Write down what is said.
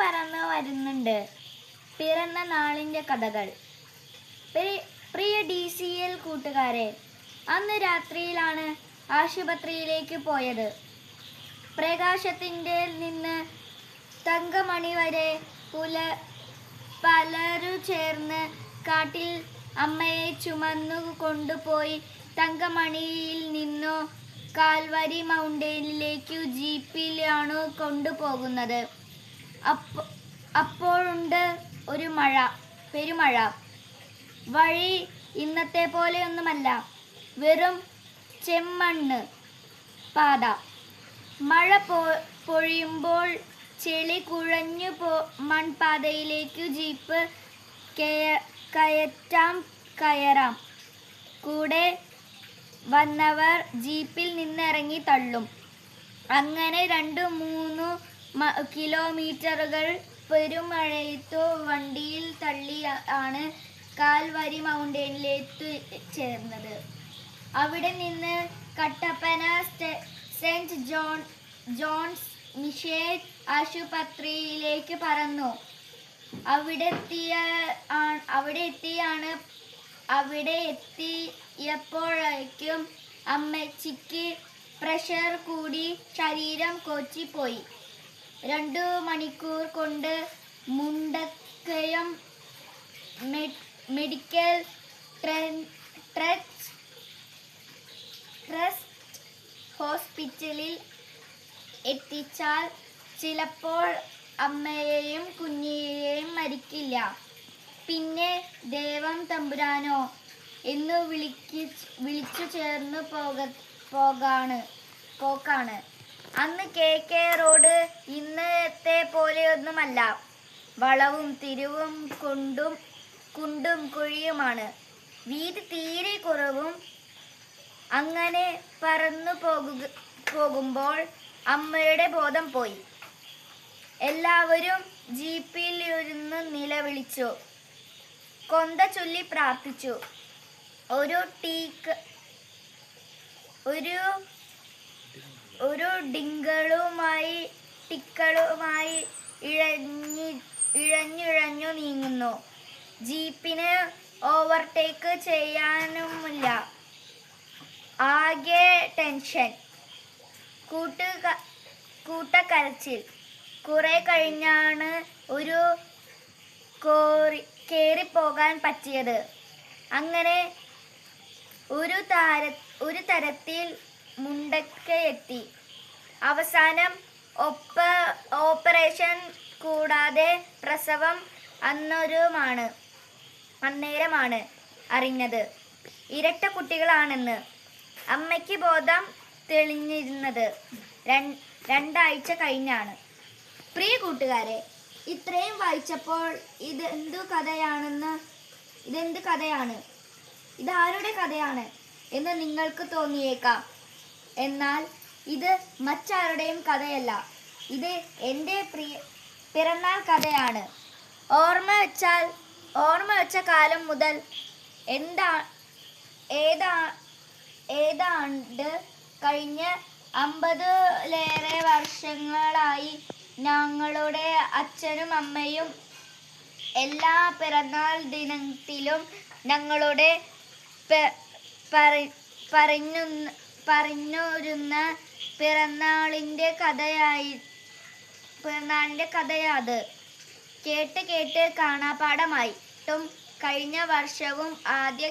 പറന്നു വരുന്നുണ്ട് പിറന്ന നാളിൻ്റെ കഥകൾ. പ്രിയ DCL കൂട്ടുകാരെ, അന്ന് രാത്രിയിലാണ് ആശുപത്രിയിലേക്ക് പോയത്. പ്രകാശത്തിൻ്റെ നിന്ന് തങ്കമണി വരെ പലരും ചേർന്ന് കാട്ടിൽ അമ്മയെ ചുമന്നു കൊണ്ടുപോയി. തങ്കമണിയിൽ നിന്നു കാൽവരി മൗണ്ടനിലേക്ക് ജീപ്പിലാണ് കൊണ്ടുപോകുന്നത്. അപ്പോഴുണ്ട് ഒരു പെരുമഴ. വഴി ഇന്നത്തെ പോലെയൊന്നുമല്ല, വെറും ചെമ്മണ്ണ് പാത. മഴ പൊഴിയുമ്പോൾ ചെളി കുഴഞ്ഞു മൺപാതയിലേക്ക് ജീപ്പ് കയറാം. കൂടെ വന്നവർ ജീപ്പിൽ നിന്നിറങ്ങി തള്ളും. അങ്ങനെ 2-3 കിലോമീറ്ററുകൾ പെരുമഴയത്തു വണ്ടിയിൽ തള്ളി ആണ് കാൽവരി മൗണ്ടനിലെത്തി ചേർന്നത്. അവിടെ നിന്ന് കട്ടപ്പന സെന്റ് ജോൺസ് മിഷൻ ആശുപത്രിയിലേക്ക് പറന്നു. അവിടെ എത്തിയപ്പോഴേക്കും അമ്മച്ചിക്ക് പ്രഷർ കൂടി ശരീരം കൊച്ചിപ്പോയി. 2 മണിക്കൂർ കൊണ്ട് മുണ്ടക്കയം മെഡിക്കൽ ട്രസ്റ്റ് ഹോസ്പിറ്റലിൽ എത്തിച്ചാൽ ചിലപ്പോൾ അമ്മയെയും കുഞ്ഞിനെയും മരിക്കില്ല. പിന്നെ ദേവം തമ്പുരാനോ എന്നു വിളിച്ചു ചേർന്നു പോക്കാണ്. അന്ന് KK റോഡ് ഇന്നത്തെ പോലെയൊന്നുമല്ല. വളവും തിരിവും കുണ്ടും കുഴിയുമാണ്. വീതി തീരെ കുറവും. അങ്ങനെ പറന്നു പോകുമ്പോൾ അമ്മയുടെ ബോധം പോയി. എല്ലാവരും ജീപ്പിലിരുന്ന് നിലവിളിച്ചു, കൊന്ത ചൊല്ലി പ്രാർത്ഥിച്ചു. ഒരു ടിക്കളുമായി ഇഴഞ്ഞു നീങ്ങുന്നു. ജീപ്പിന് ഓവർടേക്ക് ചെയ്യാനുമില്ല. ആകെ ടെൻഷൻ, കൂട്ടക്കരച്ചിൽ. കുറെ കഴിഞ്ഞാണ് കേറിപ്പോകാൻ പറ്റിയത്. അങ്ങനെ ഒരു തരത്തിൽ മുണ്ടക്കയെത്തി. അവസാനം ഓപ്പറേഷൻ കൂടാതെ പ്രസവം അന്നേരമാണ് അറിഞ്ഞത് ഇരട്ട കുട്ടികളാണെന്ന്. അമ്മയ്ക്ക് ബോധം തെളിഞ്ഞിരുന്നത് 2 ആഴ്ച കഴിഞ്ഞാണ്. പ്രിയ കൂട്ടുകാരെ, ഇത്രയും വായിച്ചപ്പോൾ ഇതെന്ത് കഥയാണ്, ഇതാരുടെ കഥയാണ് എന്ന് നിങ്ങൾക്ക് തോന്നിയേക്കാം. എന്നാൽ ഇത് മറ്റാരുടെയും കഥയല്ല. ഇത് എൻ്റെ പിറന്നാൾ കഥയാണ്. ഓർമ്മ വെച്ച കാലം മുതൽ ഏതാണ്ട് കഴിഞ്ഞ 50-ലേറെ വർഷങ്ങളായി ഞങ്ങളുടെ അച്ഛനും അമ്മയും എല്ലാ പിറന്നാൾ ദിനത്തിലും ഞങ്ങളുടെ പറഞ്ഞിരുന്ന പിറന്നാളിൻ്റെ കഥയത് കേട്ട് കാണാപാഠമായിട്ടും കഴിഞ്ഞ വർഷവും ആദ്യ